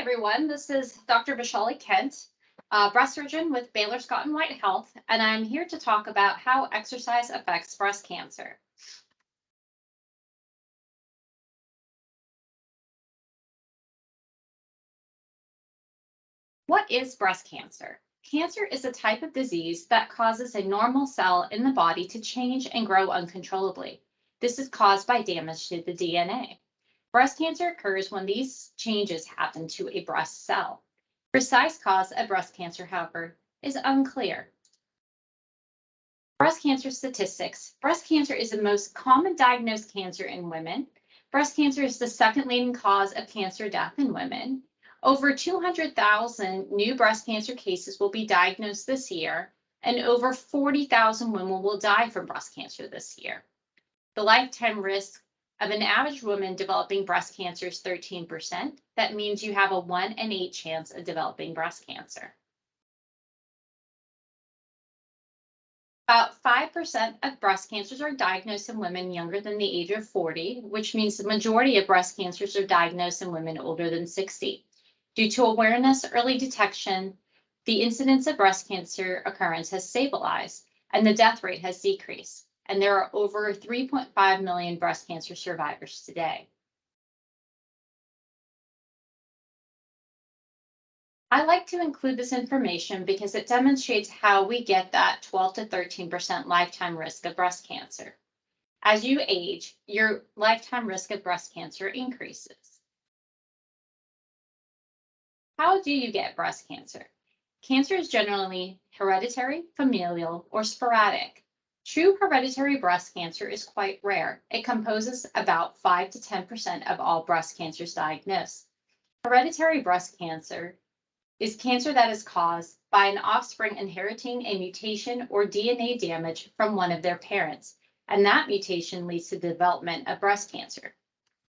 everyone. This is Dr. Vaishali Kent, breast surgeon with Baylor Scott White Health, and I'm here to talk about how exercise affects breast cancer. What is breast cancer? Cancer is a type of disease that causes a normal cell in the body to change and grow uncontrollably. This is caused by damage to the DNA. Breast cancer occurs when these changes happen to a breast cell. Precise cause of breast cancer, however, is unclear. Breast cancer statistics. Breast cancer is the most common diagnosed cancer in women. Breast cancer is the second leading cause of cancer death in women. Over 200,000 new breast cancer cases will be diagnosed this year, and over 40,000 women will die from breast cancer this year. The lifetime risk of an average woman developing breast cancer is 13%. That means you have a 1 in 8 chance of developing breast cancer. About 5% of breast cancers are diagnosed in women younger than the age of 40, which means the majority of breast cancers are diagnosed in women older than 60. Due to awareness, early detection, the incidence of breast cancer occurrence has stabilized and the death rate has decreased. And there are over 3.5 million breast cancer survivors today. I like to include this information because it demonstrates how we get that 12 to 13% lifetime risk of breast cancer. As you age, your lifetime risk of breast cancer increases. How do you get breast cancer? Cancer is generally hereditary, familial, or sporadic. True hereditary breast cancer is quite rare. It composes about 5 to 10% of all breast cancers diagnosed. Hereditary breast cancer is cancer that is caused by an offspring inheriting a mutation or DNA damage from one of their parents, and that mutation leads to the development of breast cancer.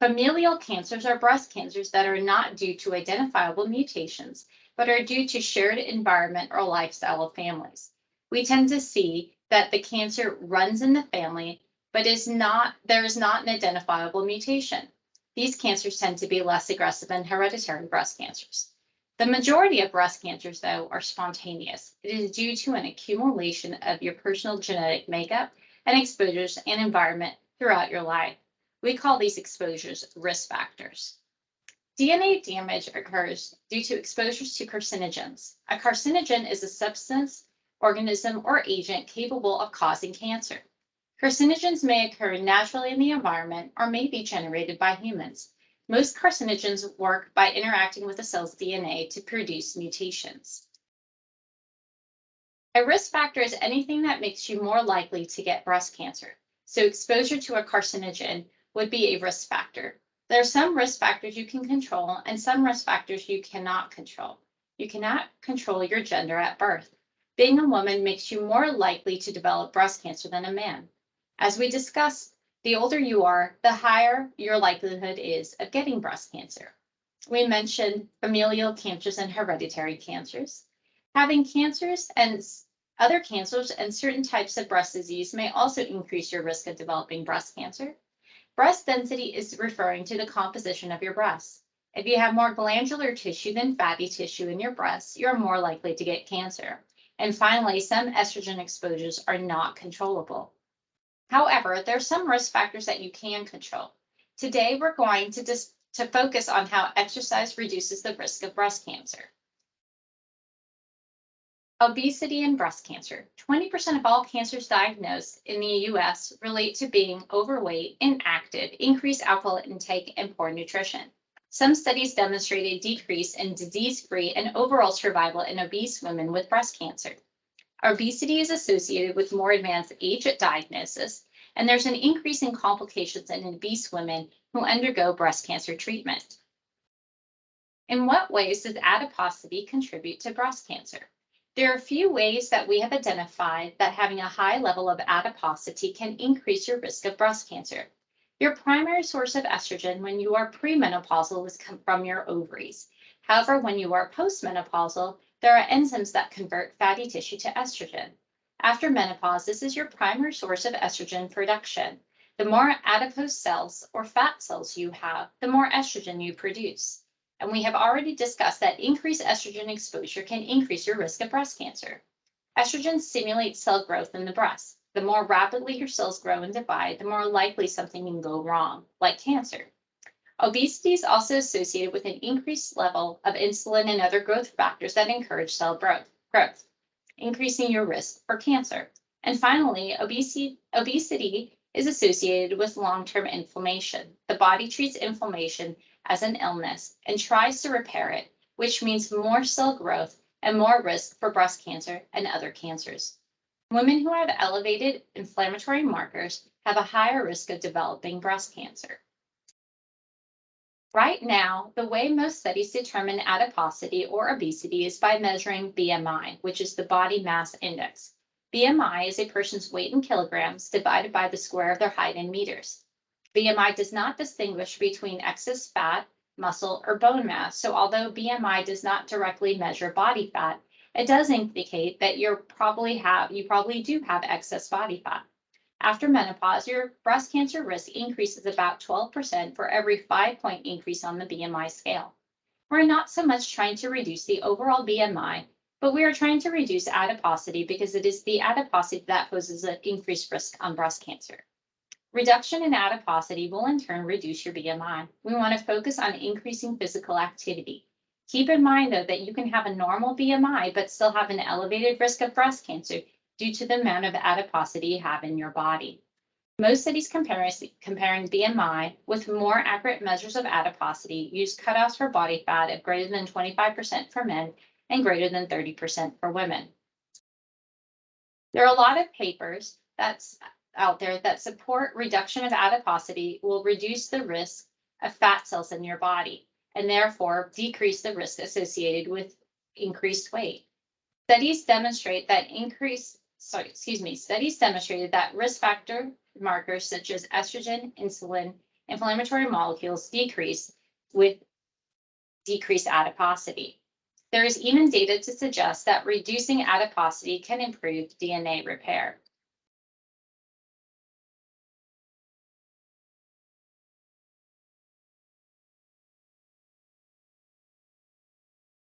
Familial cancers are breast cancers that are not due to identifiable mutations, but are due to shared environment or lifestyle of families. We tend to see that the cancer runs in the family, but there is not an identifiable mutation. These cancers tend to be less aggressive than hereditary breast cancers. The majority of breast cancers, though, are spontaneous. It is due to an accumulation of your personal genetic makeup and exposures and environment throughout your life. We call these exposures risk factors. DNA damage occurs due to exposures to carcinogens. A carcinogen is a substance, organism, or agent capable of causing cancer. Carcinogens may occur naturally in the environment or may be generated by humans. Most carcinogens work by interacting with a cell's DNA to produce mutations. A risk factor is anything that makes you more likely to get breast cancer. So exposure to a carcinogen would be a risk factor. There are some risk factors you can control and some risk factors you cannot control. You cannot control your gender at birth. Being a woman makes you more likely to develop breast cancer than a man. As we discussed, the older you are, the higher your likelihood is of getting breast cancer. We mentioned familial cancers and hereditary cancers. Having cancers and other cancers and certain types of breast disease may also increase your risk of developing breast cancer. Breast density is referring to the composition of your breasts. If you have more glandular tissue than fatty tissue in your breasts, you're more likely to get cancer. And finally, some estrogen exposures are not controllable. However, there are some risk factors that you can control. Today, we're going to focus on how exercise reduces the risk of breast cancer. Obesity and breast cancer. 20% of all cancers diagnosed in the US relate to being overweight, inactive, increased alcohol intake, and poor nutrition. Some studies demonstrate a decrease in disease-free and overall survival in obese women with breast cancer. Obesity is associated with more advanced age at diagnosis, and there's an increase in complications in obese women who undergo breast cancer treatment. In what ways does adiposity contribute to breast cancer? There are a few ways that we have identified that having a high level of adiposity can increase your risk of breast cancer. Your primary source of estrogen when you are premenopausal is from your ovaries. However, when you are postmenopausal, there are enzymes that convert fatty tissue to estrogen. After menopause, this is your primary source of estrogen production. The more adipose cells or fat cells you have, the more estrogen you produce. And we have already discussed that increased estrogen exposure can increase your risk of breast cancer. Estrogen stimulates cell growth in the breast. The more rapidly your cells grow and divide, the more likely something can go wrong, like cancer. Obesity is also associated with an increased level of insulin and other growth factors that encourage cell growth, increasing your risk for cancer. And finally, obesity is associated with long-term inflammation. The body treats inflammation as an illness and tries to repair it, which means more cell growth and more risk for breast cancer and other cancers. Women who have elevated inflammatory markers have a higher risk of developing breast cancer. Right now, the way most studies determine adiposity or obesity is by measuring BMI, which is the body mass index. BMI is a person's weight in kilograms divided by the square of their height in meters. BMI does not distinguish between excess fat, muscle, or bone mass. So although BMI does not directly measure body fat, it does indicate that you probably do have excess body fat. After menopause, your breast cancer risk increases about 12% for every 5-point increase on the BMI scale. We're not so much trying to reduce the overall BMI, but we are trying to reduce adiposity because it is the adiposity that poses an increased risk on breast cancer. Reduction in adiposity will in turn reduce your BMI. We want to focus on increasing physical activity. Keep in mind, though, that you can have a normal BMI but still have an elevated risk of breast cancer due to the amount of adiposity you have in your body. Most studies comparing BMI with more accurate measures of adiposity use cutoffs for body fat of greater than 25% for men and greater than 30% for women. There are a lot of papers that's out there that support reduction of adiposity will reduce the risk of fat cells in your body and therefore decrease the risk associated with increased weight. Studies demonstrated that risk factor markers such as estrogen, insulin, inflammatory molecules decrease with decreased adiposity. There is even data to suggest that reducing adiposity can improve DNA repair.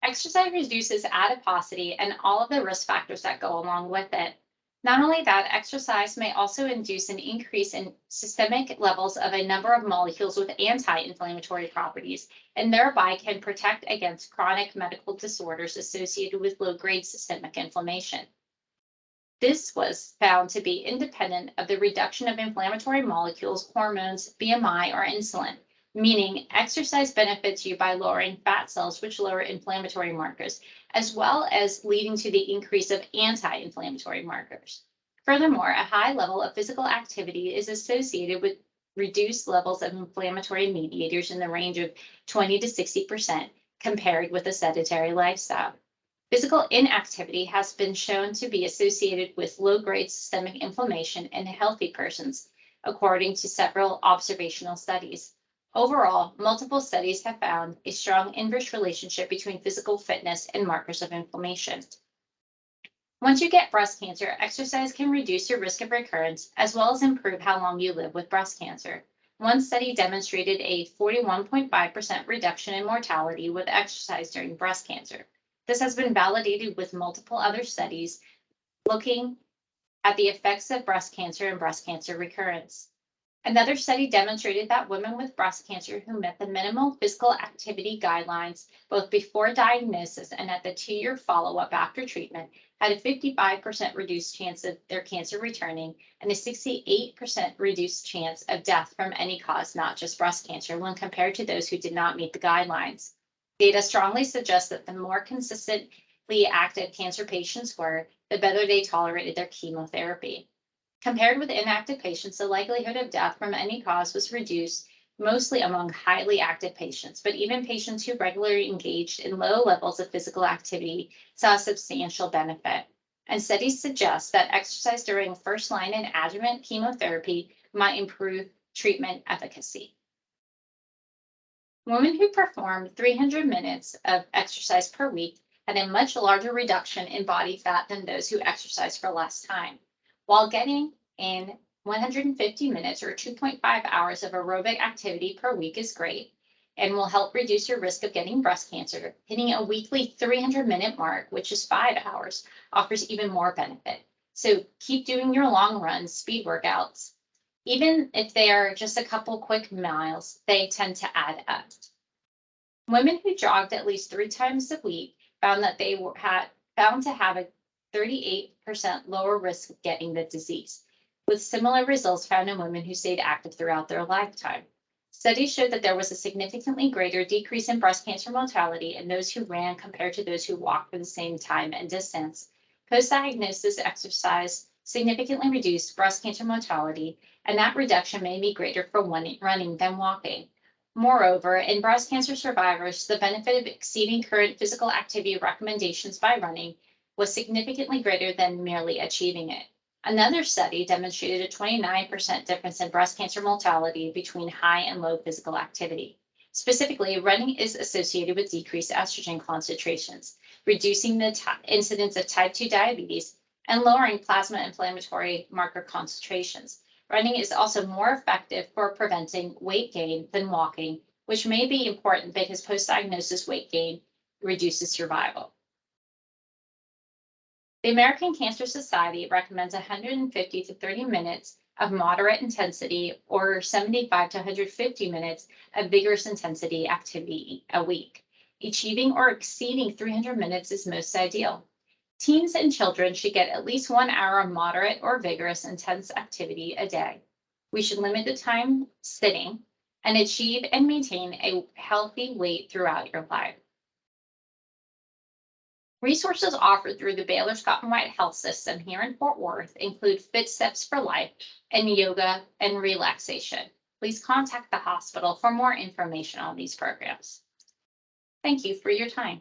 Exercise reduces adiposity and all of the risk factors that go along with it. Not only that, exercise may also induce an increase in systemic levels of a number of molecules with anti-inflammatory properties, and thereby can protect against chronic medical disorders associated with low-grade systemic inflammation. This was found to be independent of the reduction of inflammatory molecules, hormones, BMI, or insulin, meaning exercise benefits you by lowering fat cells, which lower inflammatory markers, as well as leading to the increase of anti-inflammatory markers. Furthermore, a high level of physical activity is associated with reduced levels of inflammatory mediators in the range of 20 to 60% compared with a sedentary lifestyle. Physical inactivity has been shown to be associated with low-grade systemic inflammation in healthy persons, according to several observational studies. Overall, multiple studies have found a strong inverse relationship between physical fitness and markers of inflammation. Once you get breast cancer, exercise can reduce your risk of recurrence, as well as improve how long you live with breast cancer. One study demonstrated a 41.5% reduction in mortality with exercise during breast cancer. This has been validated with multiple other studies looking at the effects of breast cancer and breast cancer recurrence. Another study demonstrated that women with breast cancer who met the minimal physical activity guidelines both before diagnosis and at the 2-year follow-up after treatment had a 55% reduced chance of their cancer returning and a 68% reduced chance of death from any cause, not just breast cancer, when compared to those who did not meet the guidelines. Data strongly suggests that the more consistently active cancer patients were, the better they tolerated their chemotherapy. Compared with inactive patients, the likelihood of death from any cause was reduced, mostly among highly active patients, but even patients who regularly engaged in low levels of physical activity saw a substantial benefit. And studies suggest that exercise during first-line and adjuvant chemotherapy might improve treatment efficacy. Women who performed 300 minutes of exercise per week had a much larger reduction in body fat than those who exercised for less time. While getting in 150 minutes or 2.5 hours of aerobic activity per week is great, and will help reduce your risk of getting breast cancer. Hitting a weekly 300-minute mark, which is 5 hours, offers even more benefit. So keep doing your long runs, speed workouts. Even if they are just a couple quick miles, they tend to add up. Women who jogged at least 3 times a week found that they found to have a 38% lower risk of getting the disease, with similar results found in women who stayed active throughout their lifetime. Studies showed that there was a significantly greater decrease in breast cancer mortality in those who ran compared to those who walked for the same time and distance. Post-diagnosis exercise significantly reduced breast cancer mortality, and that reduction may be greater for running than walking. Moreover, in breast cancer survivors, the benefit of exceeding current physical activity recommendations by running was significantly greater than merely achieving it. Another study demonstrated a 29% difference in breast cancer mortality between high and low physical activity. Specifically, running is associated with decreased estrogen concentrations, reducing the incidence of type 2 diabetes, and lowering plasma inflammatory marker concentrations. Running is also more effective for preventing weight gain than walking, which may be important because post-diagnosis weight gain reduces survival. The American Cancer Society recommends 150 to 30 minutes of moderate intensity or 75 to 150 minutes of vigorous intensity activity a week. Achieving or exceeding 300 minutes is most ideal. Teens and children should get at least 1 hour of moderate or vigorous intense activity a day. We should limit the time sitting and achieve and maintain a healthy weight throughout your life. Resources offered through the Baylor Scott White Health System here in Fort Worth include Fit Steps for Life and yoga and relaxation. Please contact the hospital for more information on these programs. Thank you for your time.